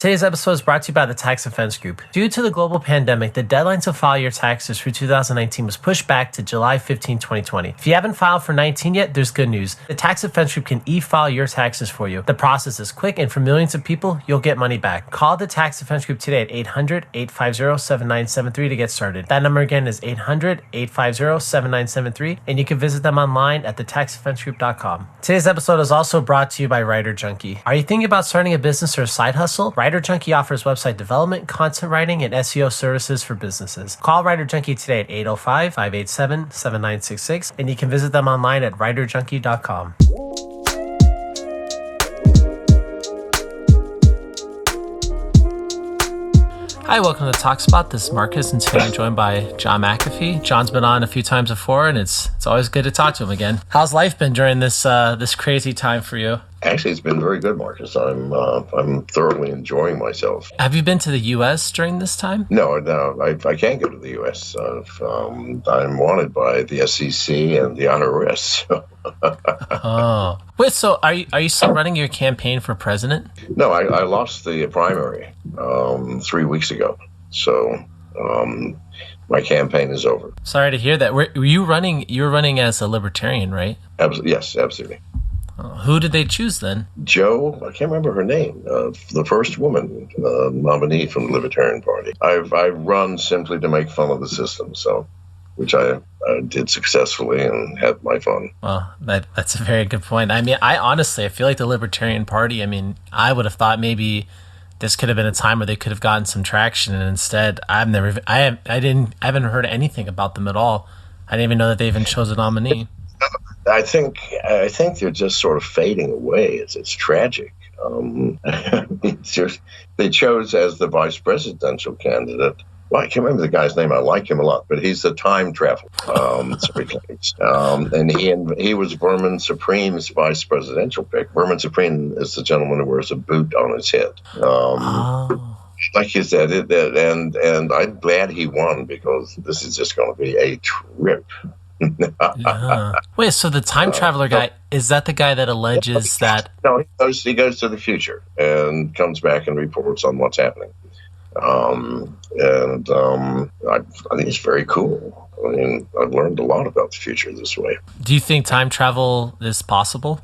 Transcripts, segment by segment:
Today's episode is brought to you by the Tax Defense Group. Due to the global pandemic, the deadline to file your taxes for 2019 was pushed back to July 15, 2020. If you haven't filed for 19 yet, there's good news. The Tax Defense Group can e-file your taxes for you. The process is quick, and for millions of people, you'll get money back. Call the Tax Defense Group today at 800-850-7973 to get started. That number again is 800-850-7973, and you can visit them online at thetaxdefensegroup.com. Today's episode is also brought to you by Writer Junkie. Are you thinking about starting a business or a side hustle? Writer Junkie offers website development, content writing, and SEO services for businesses. Call Writer Junkie today at 805-587-7966, and you can visit them online at writerjunkie.com. Hi, welcome to TalkSpot. This is Marcus, and today I'm joined by John McAfee. John's been on a few times before, and it's always good to talk to him again. How's life been during this crazy time for you? Actually, it's been very good, Marcus. I'm thoroughly enjoying myself. Have you been to the U.S. during this time? No, I can't go to the U.S. I'm wanted by the SEC and the unrest. Oh, wait. So are you still running your campaign for president? No, I lost the primary 3 weeks ago. So my campaign is over. Sorry to hear that. Were you running? You were running as a libertarian, right? Yes, absolutely. Who did they choose then? Joe, I can't remember her name, the first woman nominee from the Libertarian Party. I run simply to make fun of the system, which I did successfully and had my fun. Well, that's a very good point. I mean, I feel like the Libertarian Party, I would have thought maybe this could have been a time where they could have gotten some traction, and instead I haven't heard anything about them at all. I didn't even know that they even chose a nominee. I think they're just sort of fading away. It's tragic. They chose as the vice presidential candidate. Well, I can't remember the guy's name. I like him a lot, but he's the time traveler. And he was Vermin Supreme's vice presidential pick. Vermin Supreme is the gentleman who wears a boot on his head. Like you said, and I'm glad he won, because this is just going to be a trip. Yeah. Wait, so the time traveler guy, is that the guy that alleges that? No, he goes to the future and comes back and reports on what's happening. I think it's very cool. I've learned a lot about the future this way. Do you think time travel is possible?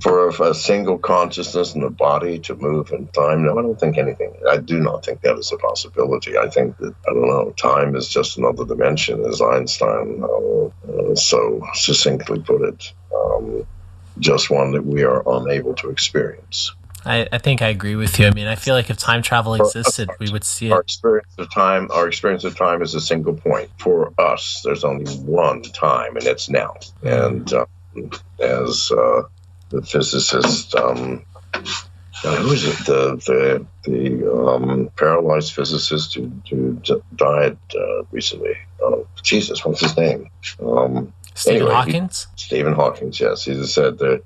For a single consciousness in the body to move in time? No, I don't think anything. I do not think that is a possibility. I think that, time is just another dimension, as Einstein so succinctly put it. Just one that we are unable to experience. I think I agree with you. I feel like if time travel existed, we would see it. Our experience of time is a single point. For us, there's only one time, and it's now. And as the physicist, who is it? The paralyzed physicist who died recently. Jesus, what's his name? Stephen Hawkins? Stephen Hawkins, yes. He just said that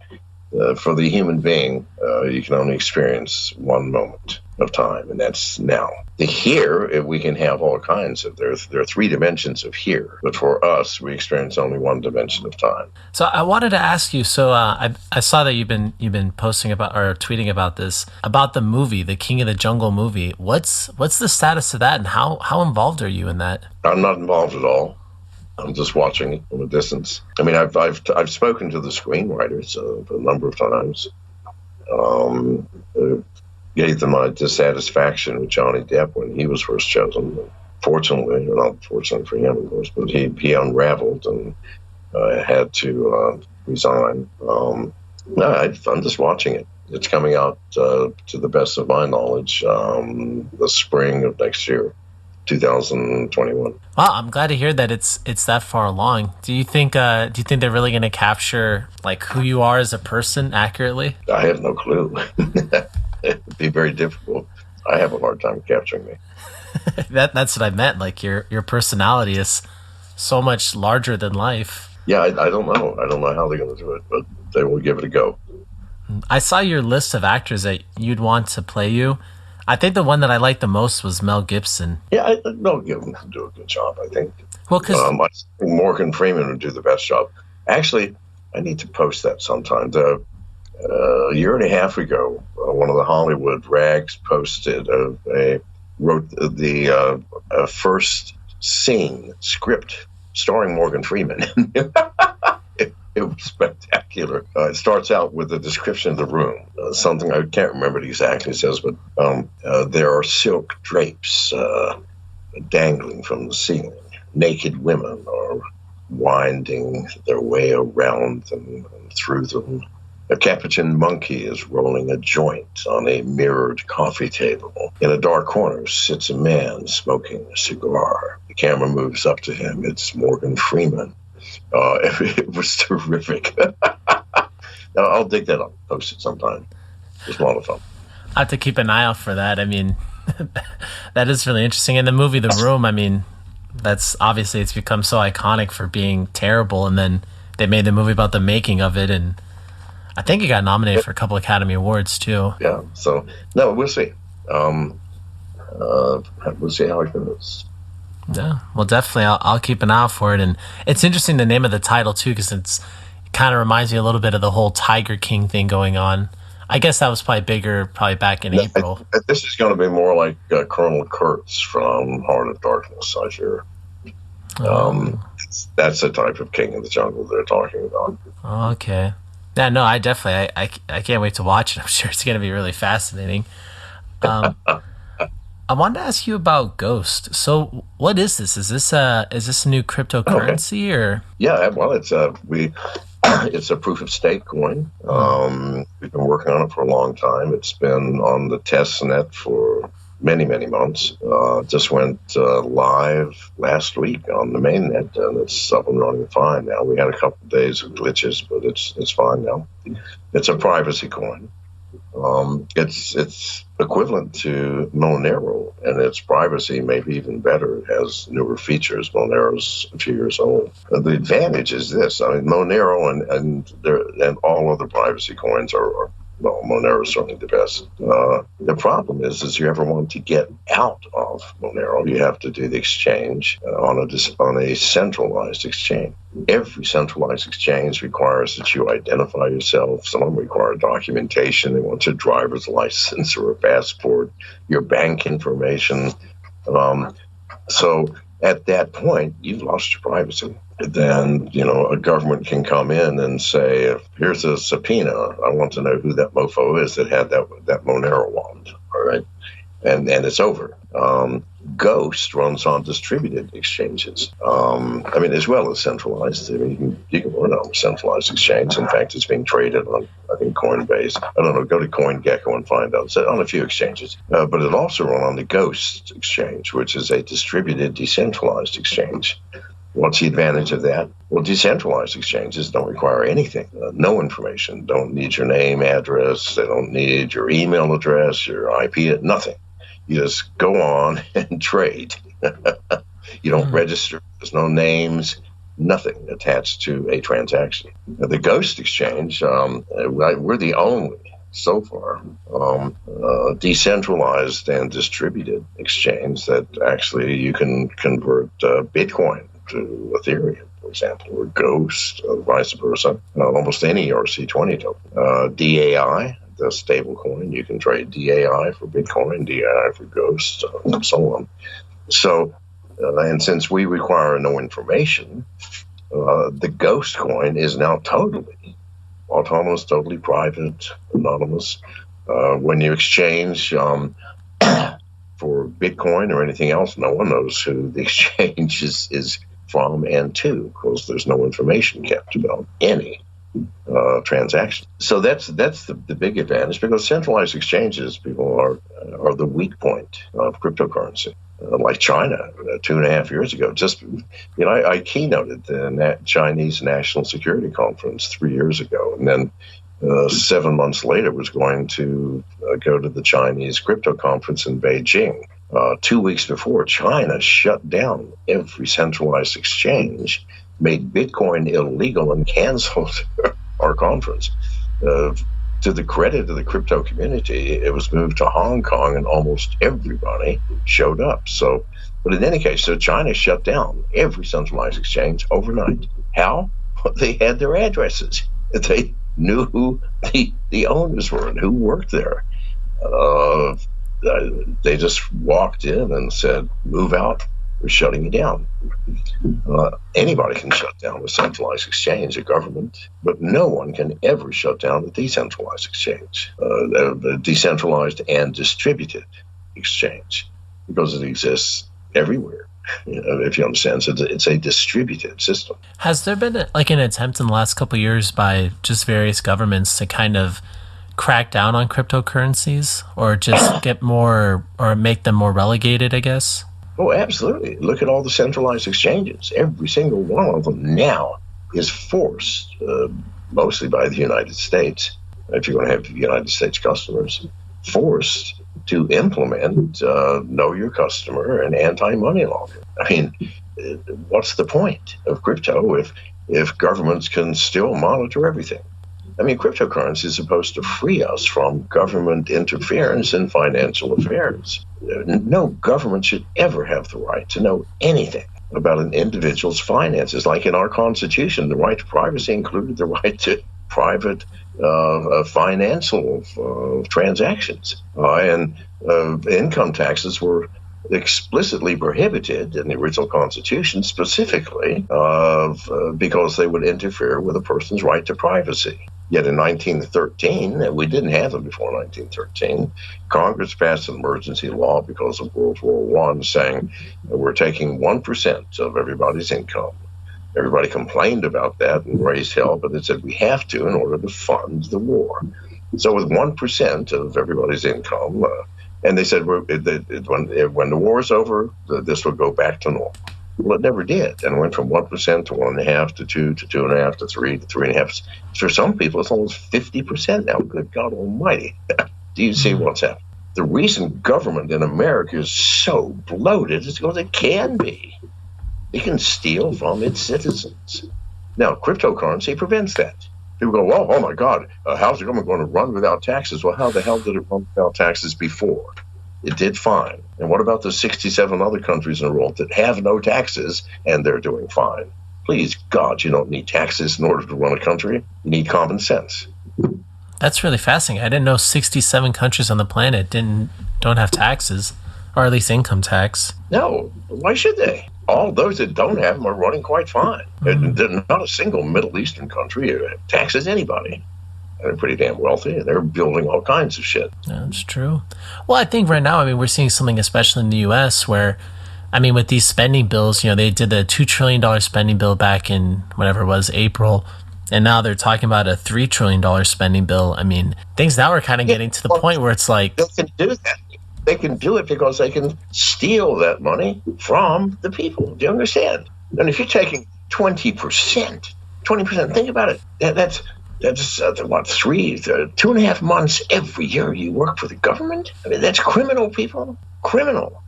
for the human being, you can only experience one moment of time, and that's now. The here, we can have all kinds of. There are three dimensions of here, but for us, we experience only one dimension of time. So I wanted to ask you. So I saw that you've been posting about or tweeting about this, about the movie, the King of the Jungle movie. What's the status of that, and how involved are you in that? I'm not involved at all. I'm just watching from a distance. I've spoken to the screenwriters a number of times. Gave them my dissatisfaction with Johnny Depp when he was first chosen. Fortunately, or not fortunately for him, of course, but he unraveled and had to resign. I'm just watching it. It's coming out, to the best of my knowledge, the spring of next year. 2021. Wow, I'm glad to hear that it's that far along. Do you think they're really going to capture who you are as a person accurately? I have no clue. It'd be very difficult. I have a hard time capturing me. That's what I meant. Your personality is so much larger than life. Yeah, I don't know. I don't know how they're going to do it, but they will give it a go. I saw your list of actors that you'd want to play you. I think the one that I liked the most was Mel Gibson. Yeah, Mel Gibson would do a good job, I think. Well, because I think Morgan Freeman would do the best job. Actually, I need to post that sometime. A year and a half ago, one of the Hollywood rags wrote the first scene script starring Morgan Freeman. It was spectacular. It starts out with a description of the room, something I can't remember it exactly says, but there are silk drapes dangling from the ceiling. Naked women are winding their way around them and through them. A capuchin monkey is rolling a joint on a mirrored coffee table. In a dark corner sits a man smoking a cigar. The camera moves up to him. It's Morgan Freeman. It was terrific. I'll dig that up, post it sometime. It was a lot of fun. I have to keep an eye out for that. I mean, that is really interesting. And the movie The Room, I mean, that's obviously it's become so iconic for being terrible. And then they made the movie about the making of it. And I think it got nominated for a couple Academy Awards, too. Yeah. So, no, we'll see. We'll see how it goes. Yeah, well, definitely, I'll keep an eye out for it. And it's interesting the name of the title too, because it kind of reminds me a little bit of the whole Tiger King thing going on. I guess that was probably bigger, probably back in April. This is going to be more like Colonel Kurtz from Heart of Darkness, I fear. That's the type of King of the Jungle they're talking about. Okay. Yeah, no, I definitely, I can't wait to watch it. I'm sure it's going to be really fascinating. I wanted to ask you about Ghost. So, what is this? Is this a new cryptocurrency or? Yeah, well, it's a proof of stake coin. We've been working on it for a long time. It's been on the test net for many months. Just went live last week on the main net, and it's up and running fine now. We had a couple of days of glitches, but it's fine now. It's a privacy coin. It's equivalent to Monero, and its privacy may be even better. It has newer features. Monero's a few years old. The advantage is this: I mean, Monero and all other privacy coins are well, Monero is certainly the best. The problem is you ever want to get out of Monero, you have to do the exchange on a centralized exchange. Every centralized exchange requires that you identify yourself. Some of them require documentation. They want your driver's license or a passport, your bank information. So at that point, you've lost your privacy. Then, a government can come in and say, here's a subpoena. I want to know who that mofo is that had that Monero wallet. All right. And it's over. Ghost runs on distributed exchanges. As well as centralized. You can run on a centralized exchange. In fact, it's being traded on, I think, Coinbase. I don't know. Go to CoinGecko and find out. It's on a few exchanges. But it also runs on the Ghost exchange, which is a distributed, decentralized exchange. What's the advantage of that? Well, decentralized exchanges don't require anything. No information. Don't need your name, address. They don't need your email address, your IP, nothing. You just go on and trade. You don't register. There's no names, nothing attached to a transaction. The Ghost exchange, we're the only, so far, decentralized and distributed exchange that actually you can convert Bitcoin to Ethereum, for example, or Ghost, or vice versa. Almost any ERC20 token. DAI, the stable coin, you can trade DAI for Bitcoin, DAI for Ghost, and so on. So, and since we require no information, the Ghost coin is now totally autonomous, totally private, anonymous. When you exchange for Bitcoin or anything else, no one knows who the exchange is from and to, because there's no information kept about any transaction. So that's the big advantage, because centralized exchanges, people are the weak point of cryptocurrency. Like China, 2.5 years ago, I keynoted the Chinese National Security Conference 3 years ago, and then 7 months later was going to go to the Chinese Crypto Conference in Beijing. 2 weeks before, China shut down every centralized exchange, made Bitcoin illegal, and canceled our conference. To the credit of the crypto community, it was moved to Hong Kong, and almost everybody showed up. So, but in any case, so China shut down every centralized exchange overnight. How? They had their addresses. knew who the owners were and who worked there. Uh, they just walked in and said, "Move out. We're shutting you down." Anybody can shut down a centralized exchange, a government, but no one can ever shut down a decentralized exchange, a decentralized and distributed exchange, because it exists everywhere. If you understand, so it's a distributed system. Has there been an attempt in the last couple of years by just various governments to kind of crack down on cryptocurrencies, or just get more, or make them more relegated, I guess? Oh, absolutely. Look at all the centralized exchanges. Every single one of them now is forced, mostly by the United States, if you're going to have United States customers, forced to implement know your customer and anti-money laundering. I mean, what's the point of crypto if governments can still monitor everything? I mean, cryptocurrency is supposed to free us from government interference in financial affairs. No government should ever have the right to know anything about an individual's finances. Like in our Constitution, the right to privacy included the right to private financial transactions. And income taxes were explicitly prohibited in the original Constitution, specifically because they would interfere with a person's right to privacy. Yet in 1913, we didn't have them before 1913, Congress passed an emergency law because of World War I saying we're taking 1% of everybody's income. Everybody complained about that and raised hell, but they said we have to in order to fund the war. So with 1% of everybody's income, and they said when the war is over, this will go back to normal. Well, it never did, and it went from 1% to 1.5% to 2% to 2.5% to 3% to 3.5%. For some people, it's almost 50% now. Good God Almighty! Do you see what's happening? The reason government in America is so bloated is because it can be. It can steal from its citizens. Now, cryptocurrency prevents that. People go, well, oh my God, how's the government going to run without taxes? Well, how the hell did it run without taxes before? It did fine. And what about the 67 other countries in the world that have no taxes and they're doing fine? Please, God, you don't need taxes in order to run a country. You need common sense. That's really fascinating. I didn't know 67 countries on the planet don't have taxes, or at least income tax. No, why should they? All those that don't have them are running quite fine. Not a single Middle Eastern country taxes anybody. They're pretty damn wealthy, and they're building all kinds of shit. That's true. Well, I think right now, we're seeing something, especially in the U.S., where, with these spending bills, they did the $2 trillion spending bill back in, whatever it was, April, and now they're talking about a $3 trillion spending bill. Things now are kind of getting to the point where it's like... They can do that. They can do it because they can steal that money from the people. Do you understand? And if you're taking 20%, think about it. That's what, 2.5 months every year you work for the government? That's criminal, people. Criminal.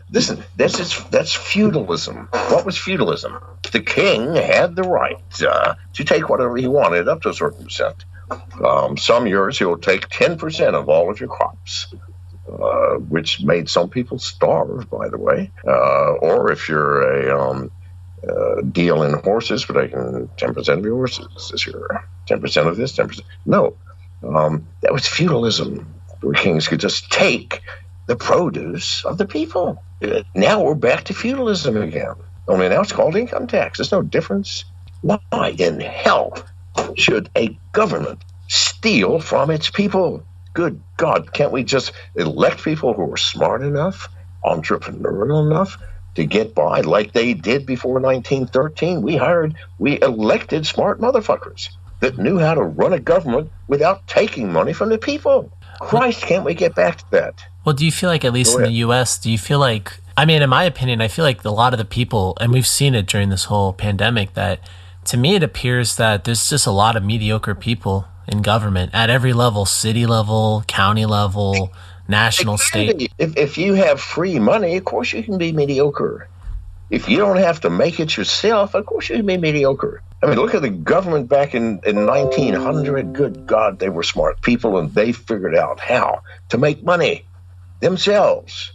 Listen, that's feudalism. What was feudalism? The king had the right to take whatever he wanted up to a certain percent. Some years he'll take 10% of all of your crops. Which made some people starve, by the way. Or if you're a deal in horses, but taking 10% of your horses. Is your 10% of this, 10%? No. That was feudalism, where kings could just take the produce of the people. Now we're back to feudalism again. Only now it's called income tax. There's no difference. Why in hell should a government steal from its people? Good God, can't we just elect people who are smart enough, entrepreneurial enough to get by like they did before 1913? We elected smart motherfuckers that knew how to run a government without taking money from the people. Christ, can't we get back to that? Well, do you feel like, at least in the U.S., do you feel like, in my opinion, I feel like a lot of the people, and we've seen it during this whole pandemic, that to me it appears that there's just a lot of mediocre people in government at every level: city level, county level, national, state. If you have free money, of course you can be mediocre. If you don't have to make it yourself, of course you can be mediocre. Look at the government back in 1900. Good God, they were smart people, and they figured out how to make money themselves.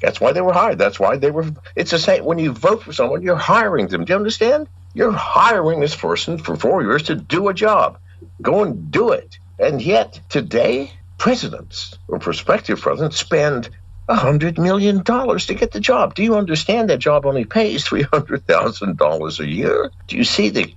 That's why they were hired. That's why they were. It's the same when you vote for someone, you're hiring them. Do you understand? You're hiring this person for 4 years to do a job. Go and do it. And yet today, presidents or prospective presidents spend $100 million to get the job. Do you understand that job only pays $300,000 a year? Do you see the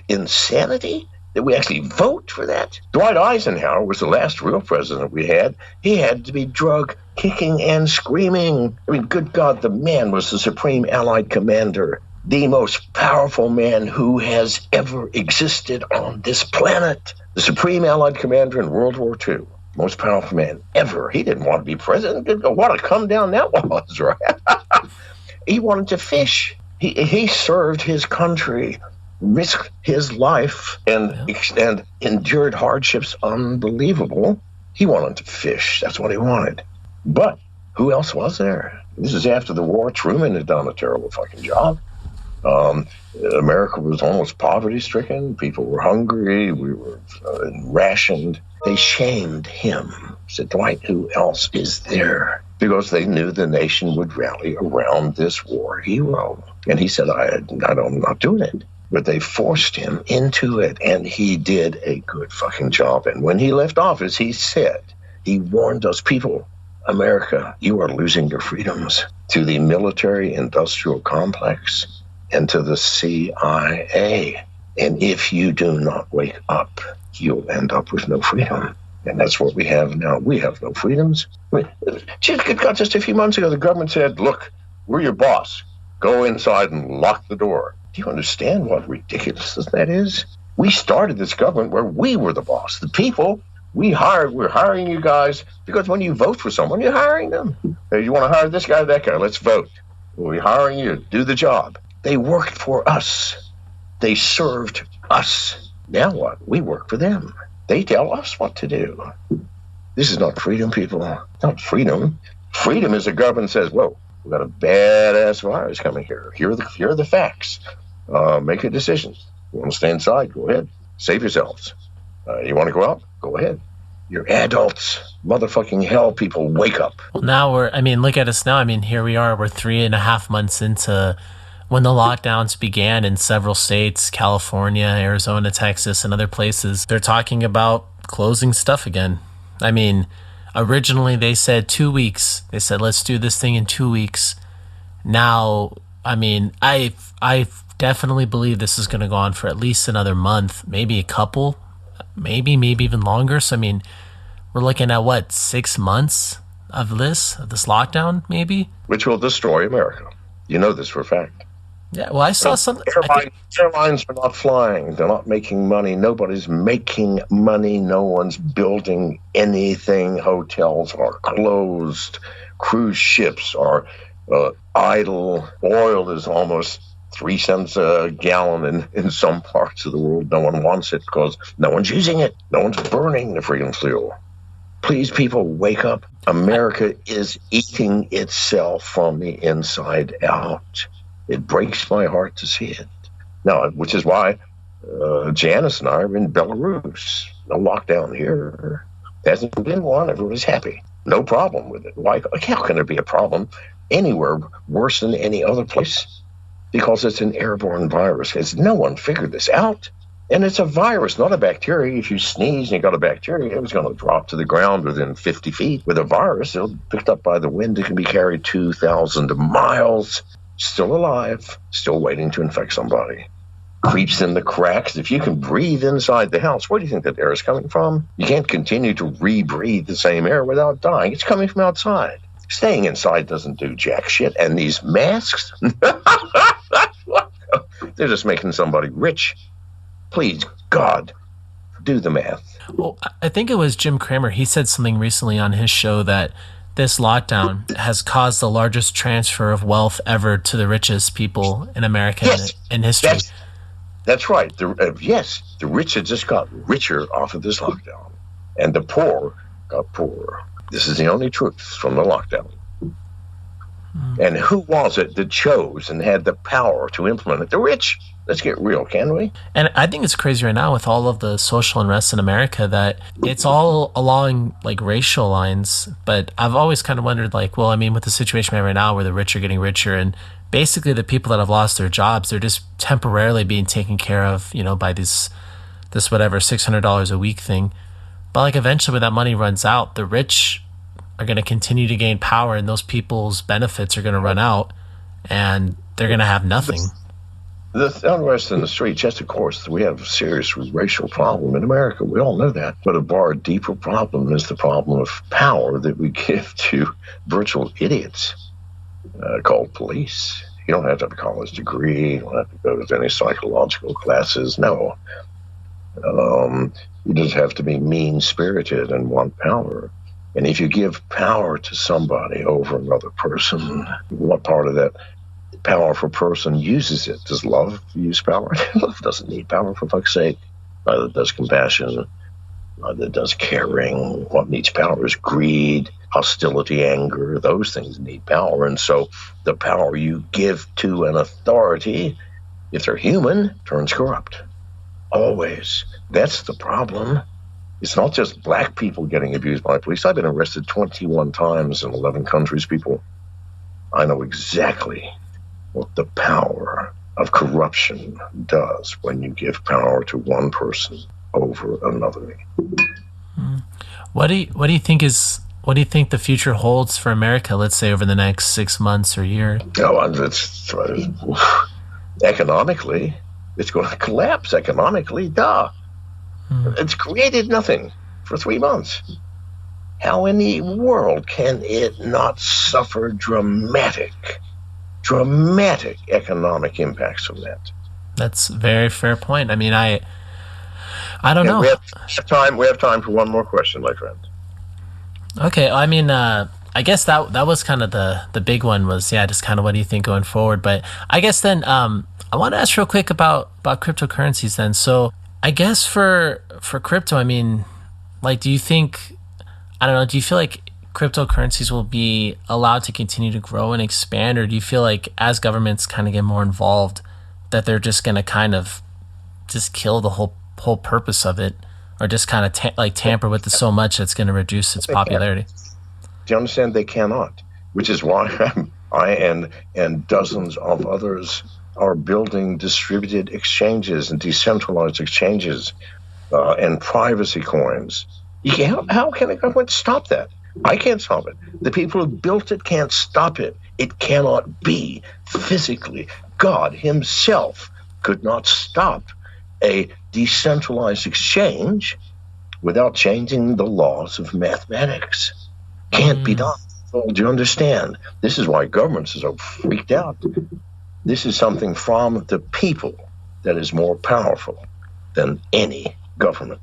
insanity that we actually vote for that? Dwight Eisenhower was the last real president we had. He had to be drug kicking and screaming. I mean, good God, the man was the supreme Allied commander, the most powerful man who has ever existed on this planet. The supreme Allied commander in World War II. Most powerful man ever. He didn't want to be president. What a come down that was, right? He wanted to fish. He served his country, risked his life, and endured hardships unbelievable. He wanted to fish. That's what he wanted. But who else was there? This is after the war. Truman had done a terrible fucking job. America was almost poverty-stricken. People were hungry. We were rationed. They shamed him. Said, Dwight, who else is there? Because they knew the nation would rally around this war hero. And he said, I'm not doing it. But they forced him into it, and he did a good fucking job. And when he left office, he warned us, people, America, you are losing your freedoms to the military-industrial complex and to the CIA. And if you do not wake up, you'll end up with no freedom. And that's what we have now. We have no freedoms. Just a few months ago, the government said, look, we're your boss. Go inside and lock the door. Do you understand what ridiculousness that is? We started this government where we were the boss. The people we're hiring you guys, because when you vote for someone, you're hiring them. Hey, you want to hire this guy, that guy, let's vote. We're hiring you, do the job. They worked for us. They served us. Now what? We work for them. They tell us what to do. This is not freedom, people. Not freedom. Freedom is the government says, whoa, we've got a badass virus coming here. Here are the facts. Make a decision. You want to stay inside? Go ahead. Save yourselves. You want to go out? Go ahead. You're adults. Motherfucking hell, people, wake up. Well, now look at us now. Here we are. We're 3.5 months into when the lockdowns began in several states, California, Arizona, Texas, and other places. They're talking about closing stuff again. Originally they said 2 weeks. They said, let's do this thing in 2 weeks. Now, I definitely believe this is going to go on for at least another month, maybe a couple, maybe even longer. So, we're looking at 6 months of this lockdown, maybe? Which will destroy America. You know this for a fact. Yeah, well, I saw something. Airlines are not flying. They're not making money. Nobody's making money. No one's building anything. Hotels are closed. Cruise ships are idle. Oil is almost 3 cents a gallon in some parts of the world. No one wants it because no one's using it. No one's burning the freedom fuel. Please, people, wake up. America is eating itself from the inside out. It breaks my heart to see it. Now, which is why Janice and I are in Belarus. No lockdown here. Hasn't been one. Everybody's happy. No problem with it. Why? How can there be a problem anywhere worse than any other place? Because it's an airborne virus. No one figured this out. And it's a virus, not a bacteria. If you sneeze and you got a bacteria, it's going to drop to the ground within 50 feet. With a virus, it'll be picked up by the wind. It can be carried 2,000 miles. Still alive, still waiting to infect somebody. Creeps in the cracks. If you can breathe inside the house, where do you think that air is coming from? You can't continue to rebreathe the same air without dying. It's coming from outside. Staying inside doesn't do jack shit. And these masks, they're just making somebody rich. Please, God, do the math. Well, I think it was Jim Cramer. He said something recently on his show that this lockdown has caused the largest transfer of wealth ever to the richest people in America in history. That's right. The rich had just got richer off of this lockdown, and the poor got poorer. This is the only truth from the lockdown. And who was it that chose and had the power to implement it? The rich. Let's get real, can we? And I think it's crazy right now with all of the social unrest in America that it's all along racial lines. But I've always kind of wondered with the situation we have right now where the rich are getting richer and basically the people that have lost their jobs, they're just temporarily being taken care of, by these this whatever $600 a week thing. But like eventually when that money runs out, the rich are going to continue to gain power, and those people's benefits are going to run out, and they're going to have nothing. The unrest in the streets, yes, of course, we have a serious racial problem in America. We all know that. But a far deeper problem is the problem of power that we give to virtual idiots called police. You don't have to have a college degree. You don't have to go to any psychological classes. No. You just have to be mean-spirited and want power. And if you give power to somebody over another person, what part of that powerful person uses it? Does love use power? Love doesn't need power, for fuck's sake. Neither does compassion. Neither does caring. What needs power is greed, hostility, anger. Those things need power. And so the power you give to an authority, if they're human, turns corrupt. Always. That's the problem. It's not just black people getting abused by police. I've been arrested 21 times in 11 countries, people. I know exactly what the power of corruption does when you give power to one person over another. What do you think the future holds for America, let's say over the next 6 months or year? Economically, it's going to collapse economically. Duh. It's created nothing for 3 months. How in the world can it not suffer dramatic economic impacts from that? That's a very fair point. I mean, I don't know. We have time for one more question, my friend. Okay. I mean, I guess that was kind of the big one was, just kind of what do you think going forward? But I guess then I want to ask real quick about cryptocurrencies then. So I guess for crypto, I mean, like, do you think, I don't know, do you feel like cryptocurrencies will be allowed to continue to grow and expand, or do you feel like as governments kind of get more involved that they're just going to kind of just kill the whole purpose of it, or just kind of tamper with it so much that's going to reduce its popularity? Do you understand? They cannot, which is why I and dozens of others are building distributed exchanges and decentralized exchanges and privacy coins. How can a government stop that? I can't stop it. The people who built it can't stop it. It cannot be physically. God himself could not stop a decentralized exchange without changing the laws of mathematics. Can't be done. Well, do you understand? This is why governments are so freaked out. This is something from the people that is more powerful than any government.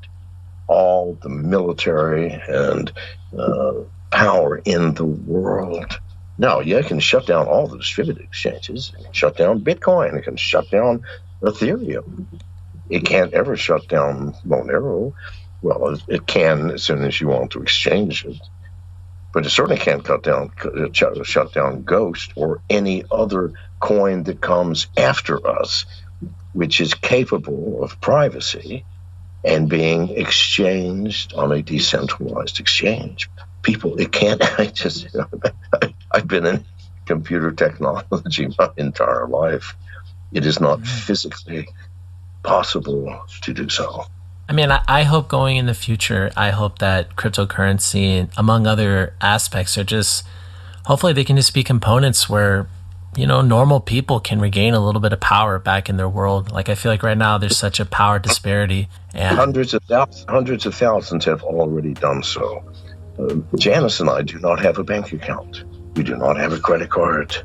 All the military and power in the world. Now, you can shut down all the distributed exchanges. It can shut down Bitcoin. It can shut down Ethereum. It can't ever shut down Monero. Well, it can as soon as you want to exchange it. But it certainly can't shut down Ghost or any other coin that comes after us, which is capable of privacy and being exchanged on a decentralized exchange. People, it can't. I've been in computer technology my entire life. It is not physically possible to do so. I mean, I hope going in the future, I hope that cryptocurrency, among other aspects, are just, hopefully they can just be components where, normal people can regain a little bit of power back in their world. Like, I feel like right now there's such a power disparity. And hundreds of thousands have already done so. Janice and I do not have a bank account. We do not have a credit card.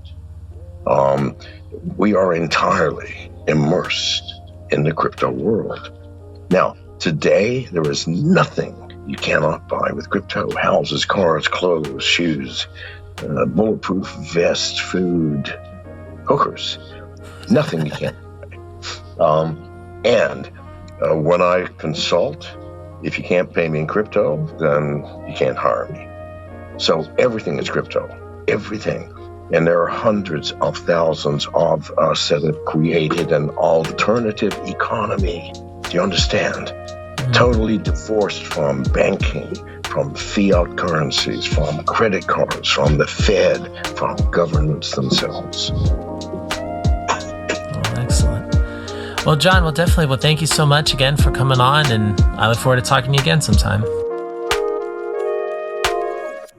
We are entirely immersed in the crypto world. Now, today, there is nothing you cannot buy with crypto. Houses, cars, clothes, shoes, bulletproof vests, food, hookers. Nothing you can't buy. And when I consult, if you can't pay me in crypto, then you can't hire me. So everything is crypto. Everything. And there are hundreds of thousands of us that have created an alternative economy. Do you understand? Totally divorced from banking, from fiat currencies, from credit cards, from the Fed, from governments themselves. Oh, excellent. Well, John, definitely. Thank you so much again for coming on, and I look forward to talking to you again sometime.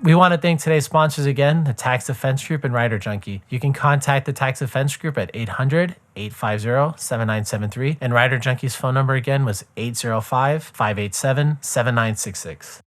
We want to thank today's sponsors again, the Tax Defense Group and Writer Junkie. You can contact the Tax Defense Group at 800-850-7973, and Writer Junkie's phone number again was 805-587-7966.